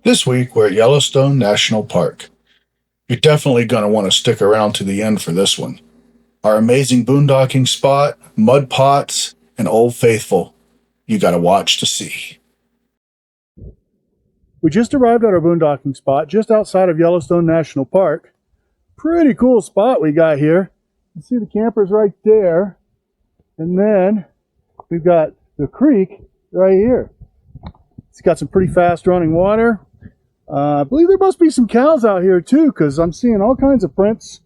This week, we're at Yellowstone National Park. You're definitely going to want to stick around to the end for this one. Our amazing boondocking spot, mud pots, and Old Faithful. You got to watch to see. We just arrived at our boondocking spot just outside of Yellowstone National Park. Pretty cool spot we got here. You see the campers right there. And then we've got the creek right here. It's got some pretty fast running water. I believe there must be some cows out here too, because I'm seeing all kinds of prints.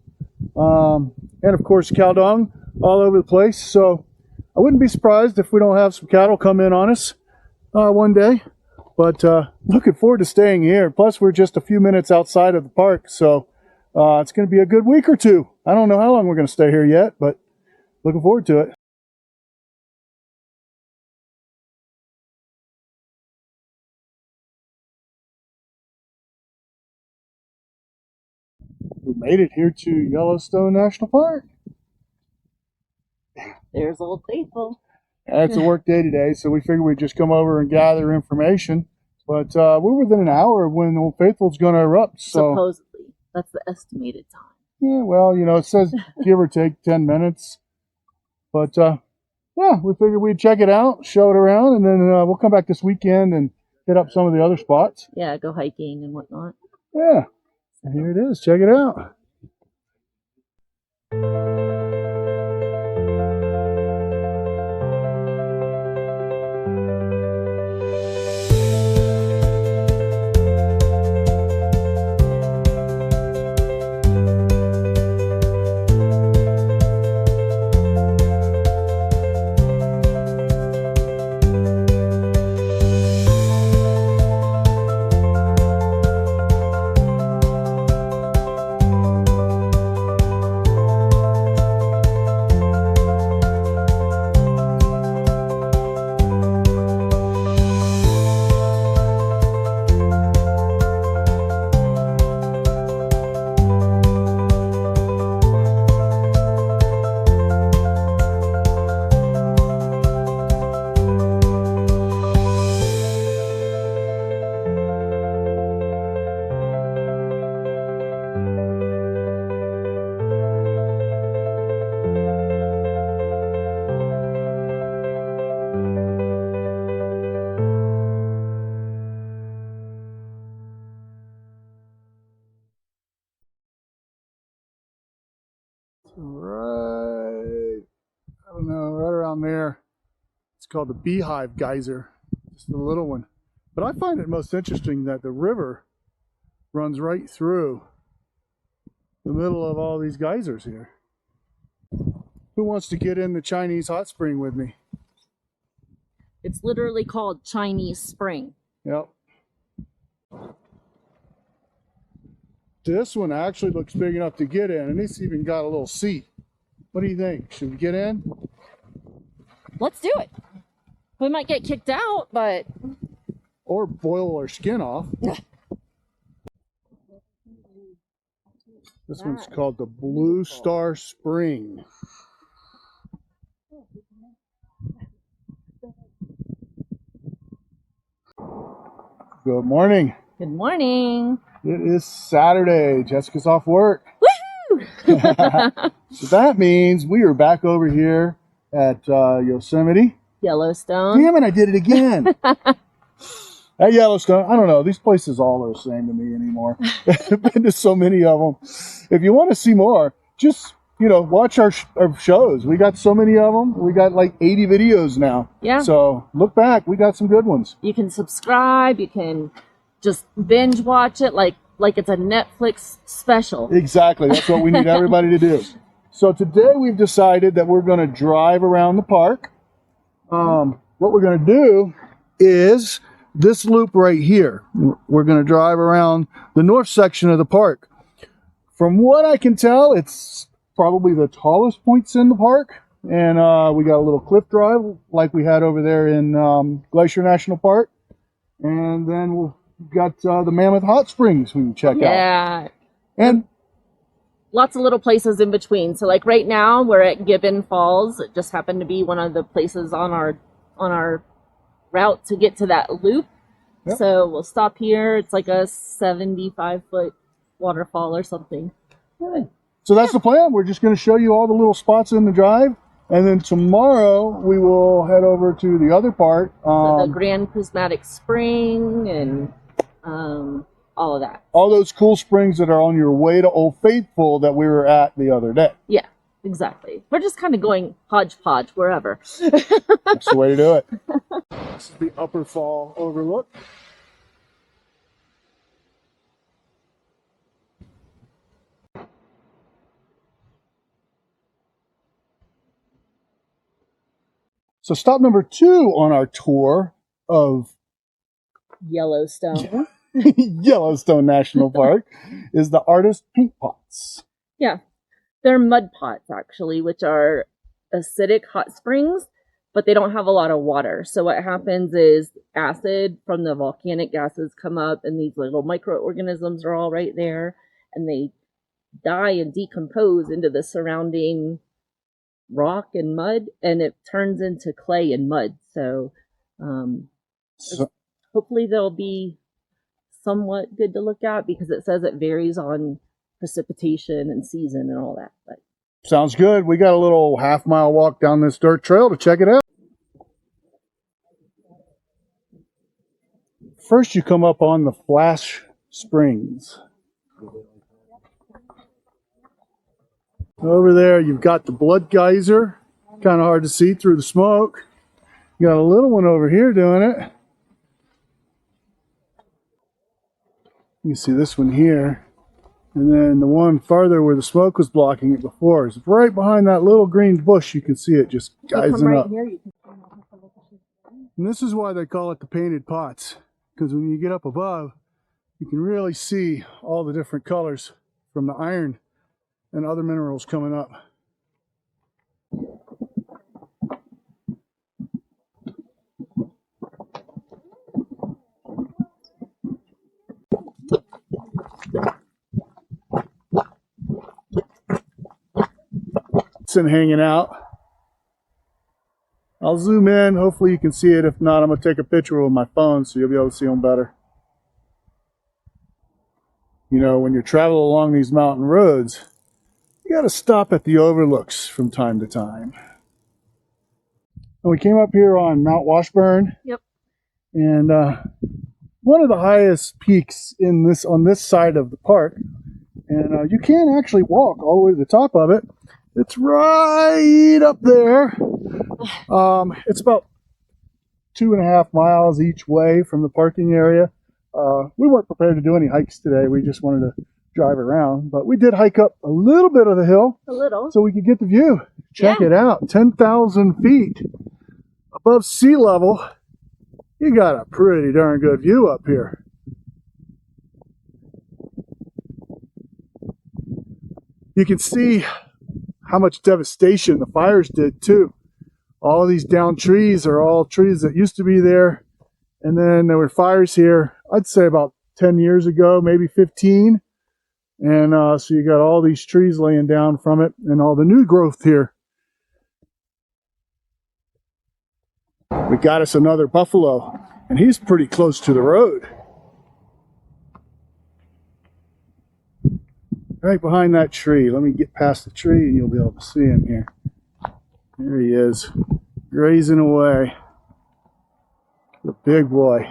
And of course cow dung all over the place. So I wouldn't be surprised if we don't have some cattle come in on us one day. But looking forward to staying here. Plus we're just a few minutes outside of the park. So it's going to be a good week or two. I don't know how long we're going to stay here yet, but looking forward to it. We made it here to Yellowstone National Park. There's Old Faithful. It's a work day today, so we figured we'd just come over and gather information. But we're within an hour of when Old Faithful's going to erupt. So Supposedly. That's the estimated time. yeah, well, you know, it says give or take 10 minutes. But yeah, we figured we'd check it out, show it around, and then we'll come back this weekend and hit up some of the other spots. Yeah, go hiking and whatnot. Yeah, and here it is. Check it out. Right, I don't know, right around there. It's called the Beehive Geyser, just a little one. But I find it most interesting that the river runs right through the middle of all these geysers here. Who wants to get in the Chinese hot spring with me? It's literally called Chinese Spring. Yep. This one actually looks big enough to get in, and it's even got a little seat. What do you think? Should we get in? Let's do it. We might get kicked out, but... Or boil our skin off. This one's called the Blue Star Spring. Good morning. Good morning. It is Saturday. Jessica's off work. Woohoo! So that means we are back over here at Yosemite. Yellowstone. Damn it, I did it again. At Yellowstone, I don't know. These places all are the same to me anymore. I've been to so many of them. If you want to see more, just, you know, watch our shows. We got so many of them. We got like 80 videos now. Yeah. So look back. We got some good ones. You can subscribe. You can just binge watch it like it's a Netflix special. Exactly. That's what we need everybody to do. So today we've decided that we're going to drive around the park. What we're going to do is this loop right here. We're going to drive around the north section of the park. From what I can tell, it's probably the tallest points in the park. And we got a little cliff drive like we had over there in Glacier National Park. And then we've got the Mammoth Hot Springs we can check out. Yeah. And lots of little places in between. So like right now we're at Gibbon Falls. It just happened to be one of the places on our route to get to that loop. Yep. So we'll stop here. It's like a 75-foot waterfall or something. Right. So that's the plan. We're just going to show you all the little spots in the drive. And then tomorrow we will head over to the other part. So the Grand Prismatic Spring and all of that. All those cool springs that are on your way to Old Faithful that we were at the other day. Yeah, exactly. We're just kind of going hodgepodge wherever. That's the way to do it. This is the Upper Fall overlook. So stop number 2 on our tour of Yellowstone. Yellowstone National Park is the Artist Pink Pots. Yeah, they're mud pots actually, which are acidic hot springs, but they don't have a lot of water. So what happens is acid from the volcanic gases come up, and these little microorganisms are all right there, and they die and decompose into the surrounding rock and mud, and it turns into clay and mud. So, hopefully they'll be somewhat good to look at, because it says it varies on precipitation and season and all that. But sounds good. We got a little half-mile walk down this dirt trail to check it out. First, you come up on the Flash Springs. Over there, you've got the blood geyser. Kind of hard to see through the smoke. You got a little one over here doing it. You can see this one here. And then the one farther where the smoke was blocking it before is right behind that little green bush. You can see it just geysing up. And this is why they call it the painted pots. Because when you get up above, you can really see all the different colors from the iron and other minerals coming up. And hanging out. I'll zoom in. Hopefully you can see it. If not, I'm going to take a picture with my phone so you'll be able to see them better. You know, when you're traveling along these mountain roads, you got to stop at the overlooks from time to time. And we came up here on Mount Washburn. Yep. And one of the highest peaks in this on this side of the park. And you can actually walk all the way to the top of it. It's right up there. It's about 2.5 miles each way from the parking area. We weren't prepared to do any hikes today. We just wanted to drive around. But we did hike up a little bit of the hill. A little. So we could get the view. Check it out. 10,000 feet above sea level. You got a pretty darn good view up here. You can see how much devastation the fires did too. All of these downed trees are all trees that used to be there. And then there were fires here, I'd say about 10 years ago, maybe 15. And so you got all these trees laying down from it and all the new growth here. We got us another buffalo, and he's pretty close to the road. Right behind that tree. Let me get past the tree and you'll be able to see him here. There he is, grazing away. The big boy.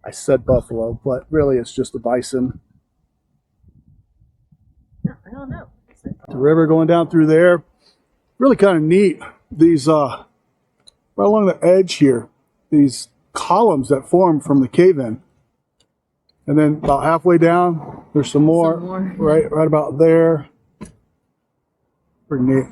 I said buffalo, but really it's just a bison. I don't know. The river going down through there. Really kind of neat. These, right along the edge here, these columns that form from the cave-in. And then about halfway down, there's some more. Right about there. Pretty neat.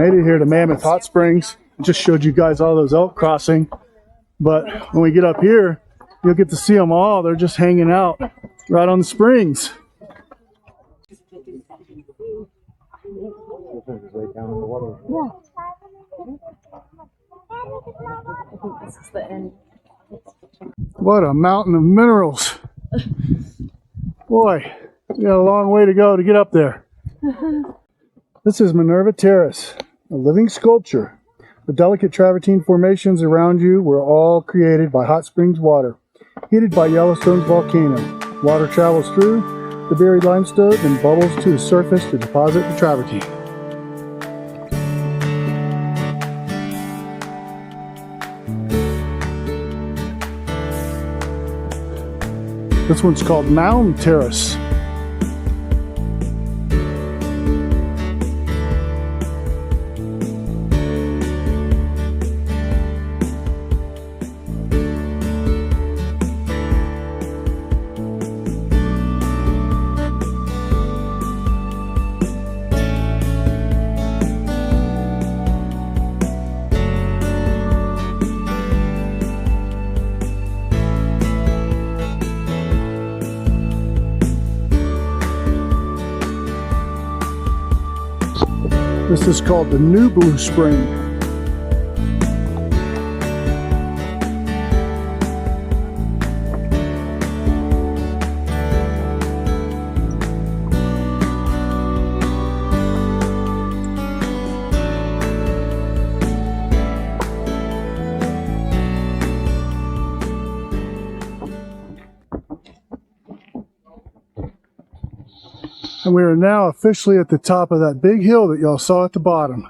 Made it here to Mammoth Hot Springs. Just showed you guys all those elk crossing. But when we get up here, you'll get to see them all. They're just hanging out right on the springs. Yeah. I think this is the end. What a mountain of minerals. Boy, we got a long way to go to get up there. This is Minerva Terrace, a living sculpture. The delicate travertine formations around you were all created by hot springs water, heated by Yellowstone's volcano. Water travels through the buried limestone and bubbles to the surface to deposit the travertine. This one's called Mound Terrace. This is called the New Blue Spring. And we are now officially at the top of that big hill that y'all saw at the bottom.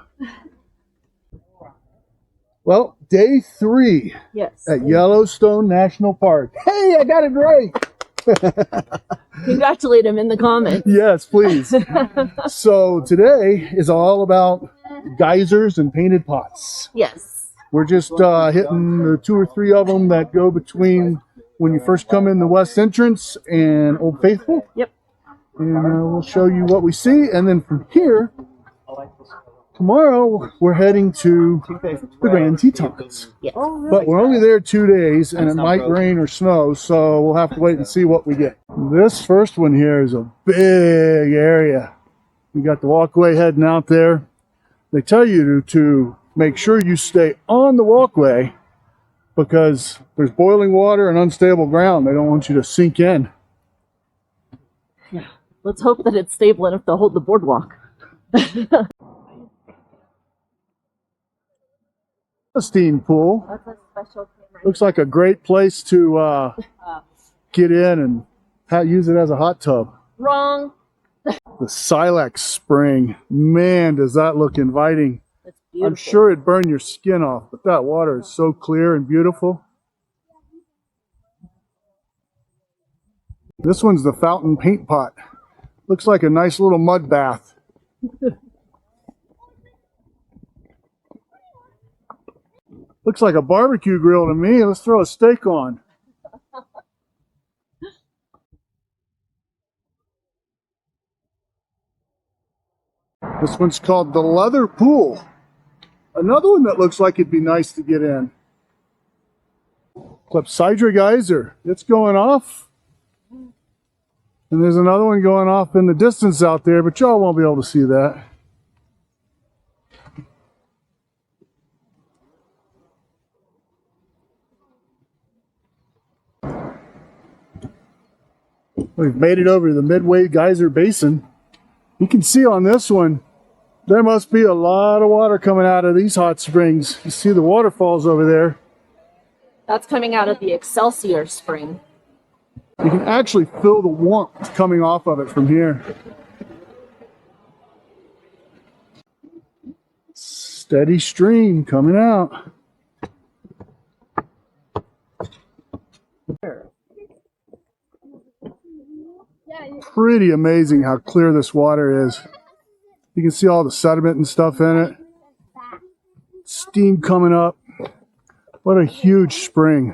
Well, day 3 at Yellowstone National Park. Hey, I got it right! Congratulate him in the comments. Yes, please. So today is all about geysers and painted pots. Yes. We're just hitting the 2 or 3 of them that go between when you first come in the west entrance and Old Faithful. Yep. And we'll show you what we see. And then from here, tomorrow, we're heading to the Grand Tetons. Yes. But we're only there 2 days, and it might rain or snow, so we'll have to wait and see what we get. This first one here is a big area. We got the walkway heading out there. They tell you to make sure you stay on the walkway because there's boiling water and unstable ground. They don't want you to sink in. Yeah. Let's hope that it's stable enough to hold the boardwalk. A steam pool. That's a special camera. Looks like a great place to get in and use it as a hot tub. Wrong. The Silex Spring. Man, does that look inviting. That's beautiful. I'm sure it'd burn your skin off, but that water is so clear and beautiful. This one's the Fountain Paint Pot. Looks like a nice little mud bath. Looks like a barbecue grill to me. Let's throw a steak on. This one's called the Leather Pool. Another one that looks like it'd be nice to get in. Clepsydra Geyser. It's going off. And there's another one going off in the distance out there, but y'all won't be able to see that. We've made it over to the Midway Geyser Basin. You can see on this one, there must be a lot of water coming out of these hot springs. You see the waterfalls over there. That's coming out of the Excelsior Spring. You can actually feel the warmth coming off of it from here. Steady stream coming out. Pretty amazing how clear this water is. You can see all the sediment and stuff in it. Steam coming up. What a huge spring.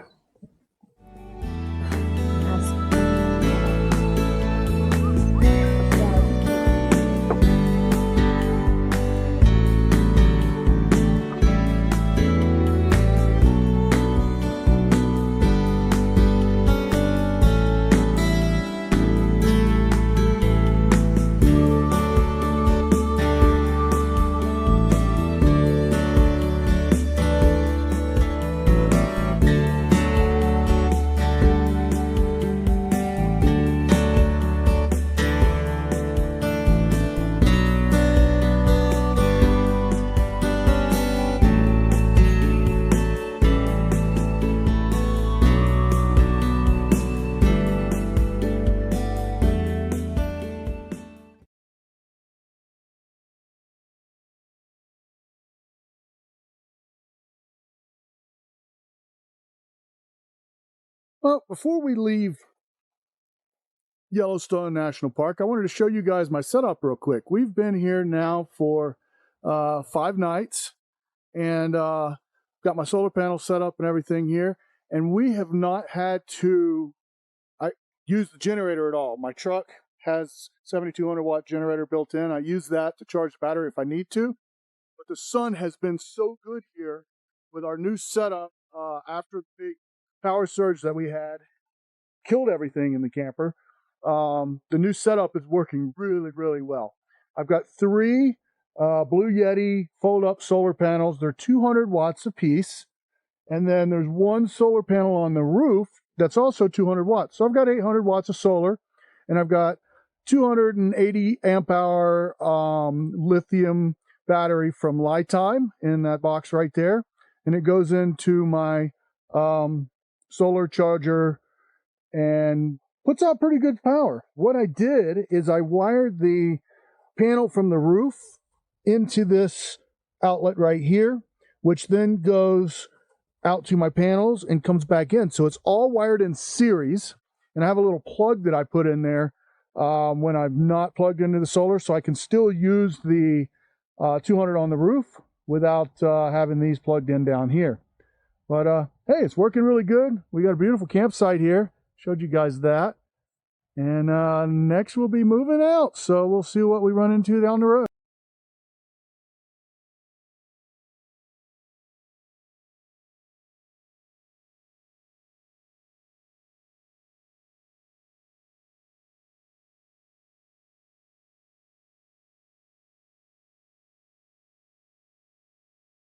Well, before we leave Yellowstone National Park, I wanted to show you guys my setup real quick. We've been here now for 5 nights, and got my solar panel set up and everything here, and we have not had to use the generator at all. My truck has 7,200 watt generator built in. I use that to charge the battery if I need to, but the sun has been so good here with our new setup after the big power surge that we had killed everything in the camper. The new setup is working really, really well. I've got 3 Blue Yeti fold-up solar panels. They're 200 watts apiece. And then there's 1 solar panel on the roof that's also 200 watts. So I've got 800 watts of solar, and I've got 280 amp hour lithium battery from Lifetime in that box right there. And it goes into my solar charger and puts out pretty good power. What I did is I wired the panel from the roof into this outlet right here, which then goes out to my panels and comes back in. So it's all wired in series, and I have a little plug that I put in there when I've not plugged into the solar, so I can still use the 200 on the roof without having these plugged in down here. But hey, it's working really good. We got a beautiful campsite here. Showed you guys that. And next we'll be moving out, so we'll see what we run into down the road.